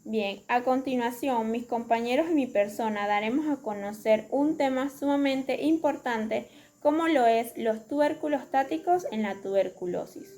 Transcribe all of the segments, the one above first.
Bien, a continuación, mis compañeros y mi persona daremos a conocer un tema sumamente importante como lo es los tuberculostáticos en la tuberculosis.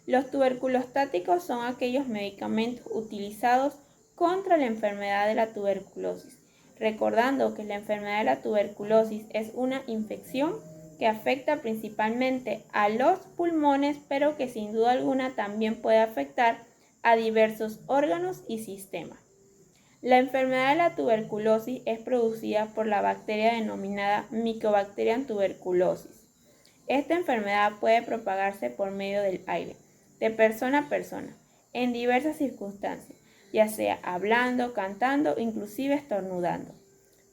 Los tuberculostáticos son aquellos medicamentos utilizados contra la enfermedad de la tuberculosis, recordando que la enfermedad de la tuberculosis es una infección que afecta principalmente a los pulmones, pero que sin duda alguna también puede afectar a diversos órganos y sistemas. La enfermedad de la tuberculosis es producida por la bacteria denominada Mycobacterium tuberculosis. Esta enfermedad puede propagarse por medio del aire, de persona a persona, en diversas circunstancias, ya sea hablando, cantando o inclusive estornudando.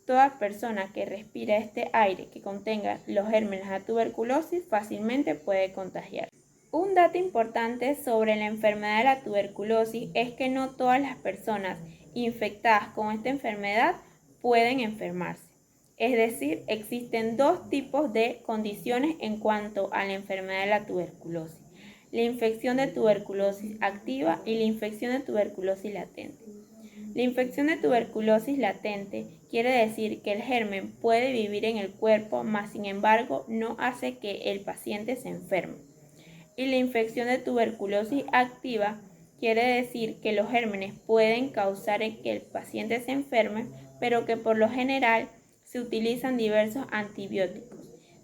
Toda persona que respira este aire que contenga los gérmenes de la tuberculosis fácilmente puede contagiar. Un dato importante sobre la enfermedad de la tuberculosis es que no todas las personas infectadas con esta enfermedad pueden enfermarse. Es decir, existen dos tipos de condiciones en cuanto a la enfermedad de la tuberculosis: la infección de tuberculosis activa y la infección de tuberculosis latente. La infección de tuberculosis latente quiere decir que el germen puede vivir en el cuerpo, mas sin embargo no hace que el paciente se enferme. Y la infección de tuberculosis activa quiere decir que los gérmenes pueden causar que el paciente se enferme, pero que por lo general se utilizan diversos antibióticos,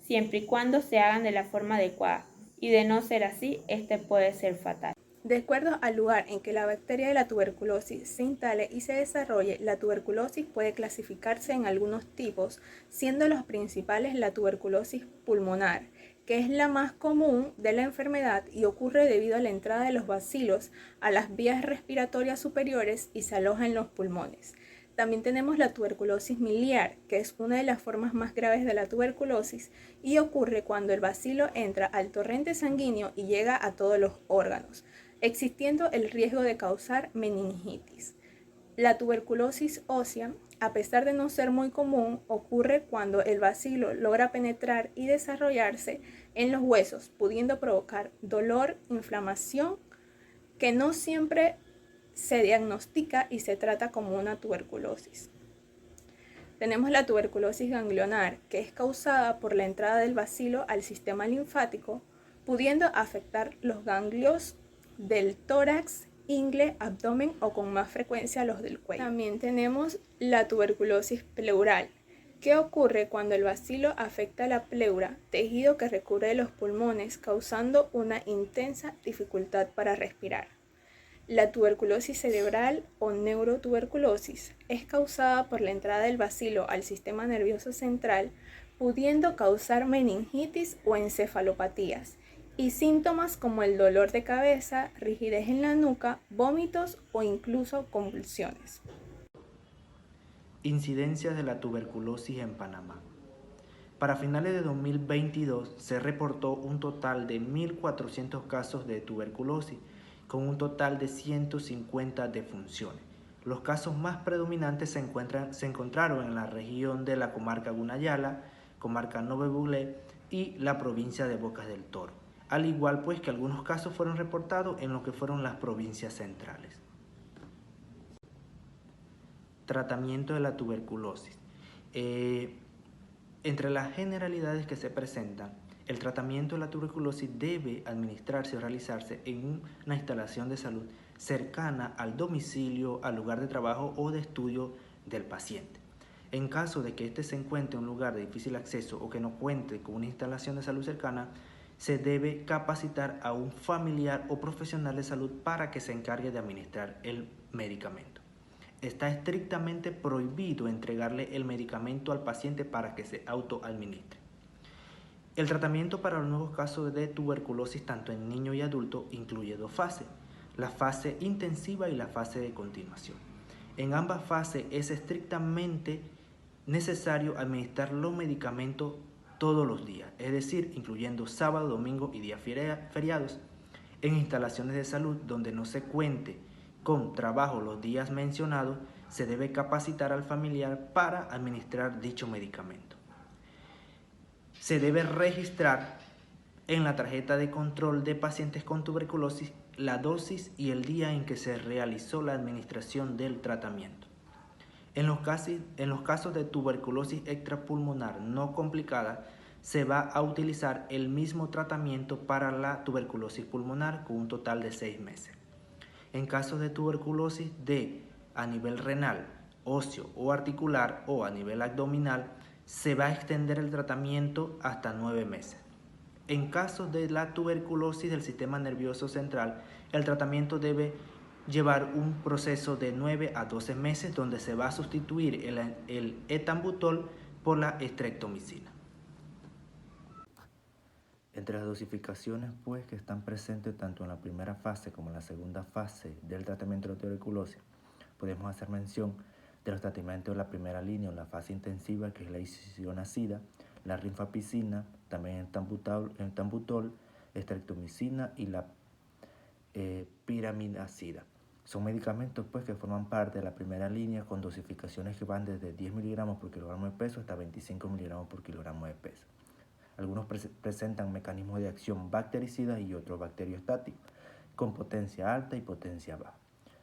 siempre y cuando se hagan de la forma adecuada, y de no ser así, este puede ser fatal. De acuerdo al lugar en que la bacteria de la tuberculosis se instale y se desarrolle, la tuberculosis puede clasificarse en algunos tipos, siendo los principales la tuberculosis pulmonar, que es la más común de la enfermedad y ocurre debido a la entrada de los bacilos a las vías respiratorias superiores y se aloja en los pulmones. También tenemos la tuberculosis miliar, que es una de las formas más graves de la tuberculosis y ocurre cuando el bacilo entra al torrente sanguíneo y llega a todos los órganos, existiendo el riesgo de causar meningitis. La tuberculosis ósea, a pesar de no ser muy común, ocurre cuando el bacilo logra penetrar y desarrollarse en los huesos, pudiendo provocar dolor, inflamación, que no siempre se diagnostica y se trata como una tuberculosis. Tenemos la tuberculosis ganglionar, que es causada por la entrada del bacilo al sistema linfático, pudiendo afectar los ganglios del tórax, ingle, abdomen o con más frecuencia los del cuello. También tenemos la tuberculosis pleural, que ocurre cuando el bacilo afecta la pleura, tejido que recubre los pulmones, causando una intensa dificultad para respirar. La tuberculosis cerebral o neurotuberculosis es causada por la entrada del bacilo al sistema nervioso central, pudiendo causar meningitis o encefalopatías, y síntomas como el dolor de cabeza, rigidez en la nuca, vómitos o incluso convulsiones. Incidencia de la tuberculosis en Panamá. Para finales de 2022 se reportó un total de 1.400 casos de tuberculosis, con un total de 150 defunciones. Los casos más predominantes se encontraron en la región de la comarca Gunayala, comarca Nove Buglé y la provincia de Bocas del Toro, al igual pues que algunos casos fueron reportados en lo que fueron las provincias centrales. Tratamiento de la tuberculosis. Entre las generalidades que se presentan, el tratamiento de la tuberculosis debe administrarse o realizarse en una instalación de salud cercana al domicilio, al lugar de trabajo o de estudio del paciente. En caso de que éste se encuentre en un lugar de difícil acceso o que no cuente con una instalación de salud cercana, se debe capacitar a un familiar o profesional de salud para que se encargue de administrar el medicamento. Está estrictamente prohibido entregarle el medicamento al paciente para que se autoadministre. El tratamiento para los nuevos casos de tuberculosis, tanto en niños y adultos, incluye dos fases: la fase intensiva y la fase de continuación. En ambas fases es estrictamente necesario administrar los medicamentos todos los días, es decir, incluyendo sábado, domingo y días feriados, en instalaciones de salud donde no se cuente con trabajo los días mencionados. Se debe capacitar al familiar para administrar dicho medicamento. Se debe registrar en la tarjeta de control de pacientes con tuberculosis la dosis y el día en que se realizó la administración del tratamiento. En los casos de tuberculosis extrapulmonar no complicada, se va a utilizar el mismo tratamiento para la tuberculosis pulmonar con un total de 6 meses. En casos de tuberculosis a nivel renal, óseo o articular o a nivel abdominal, se va a extender el tratamiento hasta 9 meses. En casos de la tuberculosis del sistema nervioso central, el tratamiento debe llevar un proceso de 9 a 12 meses donde se va a sustituir el etambutol por la streptomicina. Entre las dosificaciones que están presentes tanto en la primera fase como en la segunda fase del tratamiento de la tuberculosis, podemos hacer mención de los tratamientos de la primera línea o la fase intensiva, que es la isoniazida, la rifampicina, también el etambutol, streptomicina y la piramidacida. Son medicamentos que forman parte de la primera línea con dosificaciones que van desde 10 miligramos por kilogramo de peso hasta 25 miligramos por kilogramo de peso. Algunos presentan mecanismos de acción bactericidas y otros bacteriostáticos, con potencia alta y potencia baja,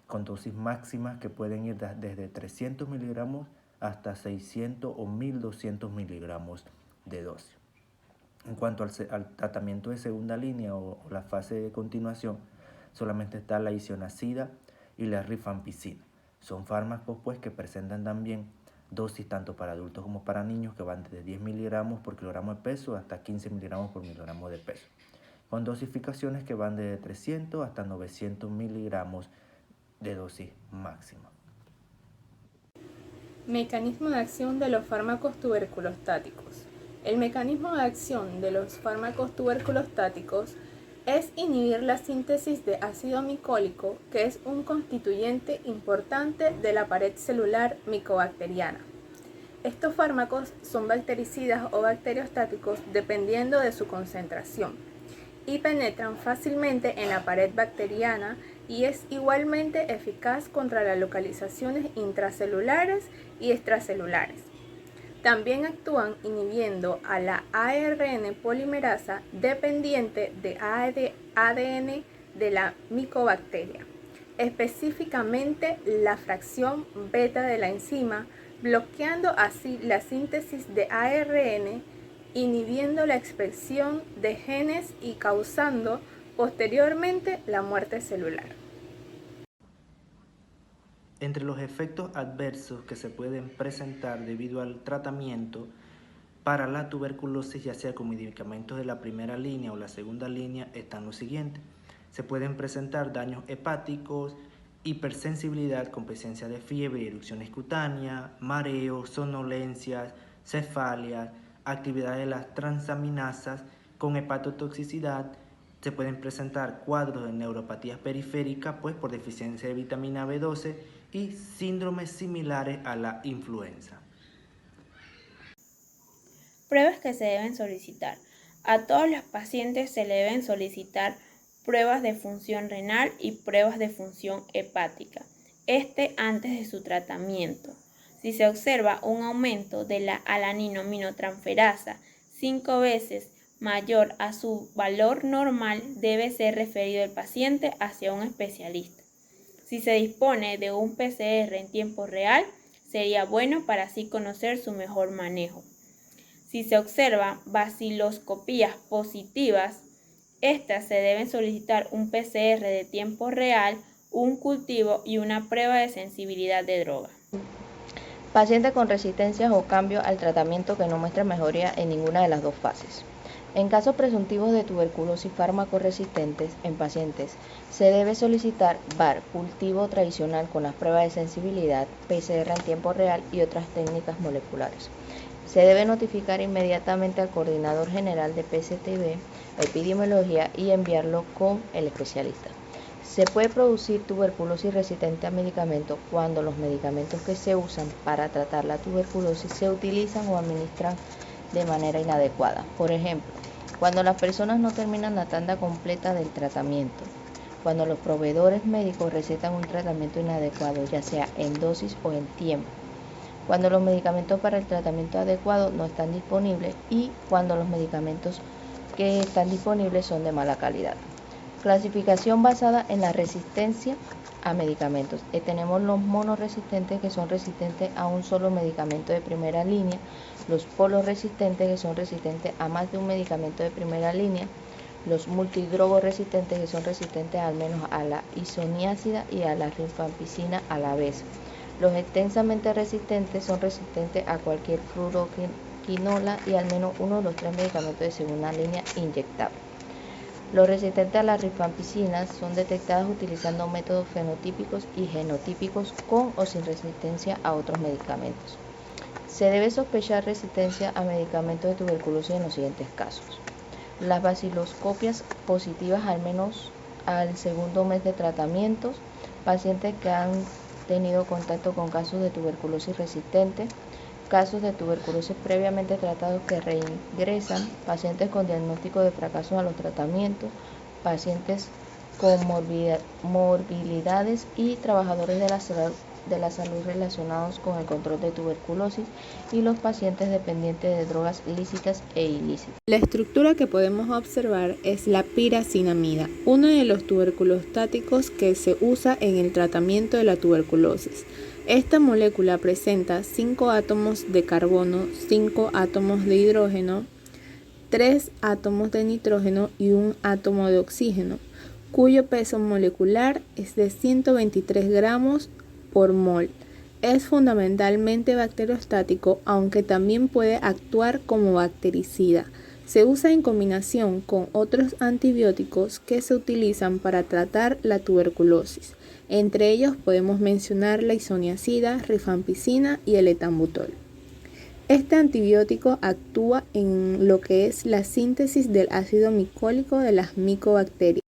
con dosis máximas que pueden ir desde 300 miligramos hasta 600 o 1200 miligramos de dosis. En cuanto al tratamiento de segunda línea o la fase de continuación, solamente está la isoniazida y la rifampicina. Son fármacos que presentan también dosis tanto para adultos como para niños que van desde 10 miligramos por kilogramo de peso hasta 15 miligramos por kilogramo de peso, con dosificaciones que van desde 300 hasta 900 miligramos de dosis máxima. Mecanismo de acción de los fármacos tuberculostáticos. El mecanismo de acción de los fármacos tuberculostáticos es inhibir la síntesis de ácido micólico, que es un constituyente importante de la pared celular micobacteriana. Estos fármacos son bactericidas o bacteriostáticos dependiendo de su concentración y penetran fácilmente en la pared bacteriana y es igualmente eficaz contra las localizaciones intracelulares y extracelulares. También actúan inhibiendo a la ARN polimerasa dependiente de ADN de la micobacteria, específicamente la fracción beta de la enzima, bloqueando así la síntesis de ARN, inhibiendo la expresión de genes y causando posteriormente la muerte celular. Entre los efectos adversos que se pueden presentar debido al tratamiento para la tuberculosis, ya sea con medicamentos de la primera línea o la segunda línea, están los siguientes. Se pueden presentar daños hepáticos, hipersensibilidad con presencia de fiebre y erupciones cutáneas, mareos, somnolencias, cefalias, actividad de las transaminasas con hepatotoxicidad. Se pueden presentar cuadros de neuropatías periféricas por deficiencia de vitamina B12 y síndromes similares a la influenza. Pruebas que se deben solicitar. A todos los pacientes se le deben solicitar pruebas de función renal y pruebas de función hepática, antes de su tratamiento. Si se observa un aumento de la alaninominotransferasa 5 veces mayor a su valor normal, debe ser referido el paciente hacia un especialista. Si se dispone de un PCR en tiempo real, sería bueno para así conocer su mejor manejo. Si se observan baciloscopías positivas, estas se deben solicitar un PCR de tiempo real, un cultivo y una prueba de sensibilidad de droga. Paciente con resistencias o cambio al tratamiento que no muestra mejoría en ninguna de las dos fases. En casos presuntivos de tuberculosis farmacoresistentes en pacientes, se debe solicitar VAR, cultivo tradicional con las pruebas de sensibilidad, PCR en tiempo real y otras técnicas moleculares. Se debe notificar inmediatamente al coordinador general de PCTB, epidemiología y enviarlo con el especialista. Se puede producir tuberculosis resistente a medicamentos cuando los medicamentos que se usan para tratar la tuberculosis se utilizan o administran de manera inadecuada. Por ejemplo, cuando las personas no terminan la tanda completa del tratamiento, cuando los proveedores médicos recetan un tratamiento inadecuado, ya sea en dosis o en tiempo, cuando los medicamentos para el tratamiento adecuado no están disponibles y cuando los medicamentos que están disponibles son de mala calidad. Clasificación basada en la resistencia a medicamentos. Tenemos los monoresistentes, que son resistentes a un solo medicamento de primera línea, los poloresistentes, que son resistentes a más de un medicamento de primera línea, los multidrogoresistentes, que son resistentes al menos a la isoniazida y a la rifampicina a la vez. Los extensamente resistentes son resistentes a cualquier fluoroquinola y al menos uno de los 3 medicamentos de segunda línea inyectable. Los resistentes a las rifampicinas son detectados utilizando métodos fenotípicos y genotípicos con o sin resistencia a otros medicamentos. Se debe sospechar resistencia a medicamentos de tuberculosis en los siguientes casos: las baciloscopias positivas al menos al segundo mes de tratamientos, pacientes que han tenido contacto con casos de tuberculosis resistente, casos de tuberculosis previamente tratados que reingresan, pacientes con diagnóstico de fracaso a los tratamientos, pacientes con morbilidades y trabajadores de la salud relacionados con el control de tuberculosis y los pacientes dependientes de drogas lícitas e ilícitas. La estructura que podemos observar es la piracinamida, uno de los tuberculostáticos que se usa en el tratamiento de la tuberculosis. Esta molécula presenta 5 átomos de carbono, 5 átomos de hidrógeno, 3 átomos de nitrógeno y 1 átomo de oxígeno, cuyo peso molecular es de 123 gramos por mol. Es fundamentalmente bacteriostático, aunque también puede actuar como bactericida. Se usa en combinación con otros antibióticos que se utilizan para tratar la tuberculosis. Entre ellos podemos mencionar la isoniazida, rifampicina y el etambutol. Este antibiótico actúa en lo que es la síntesis del ácido micólico de las micobacterias.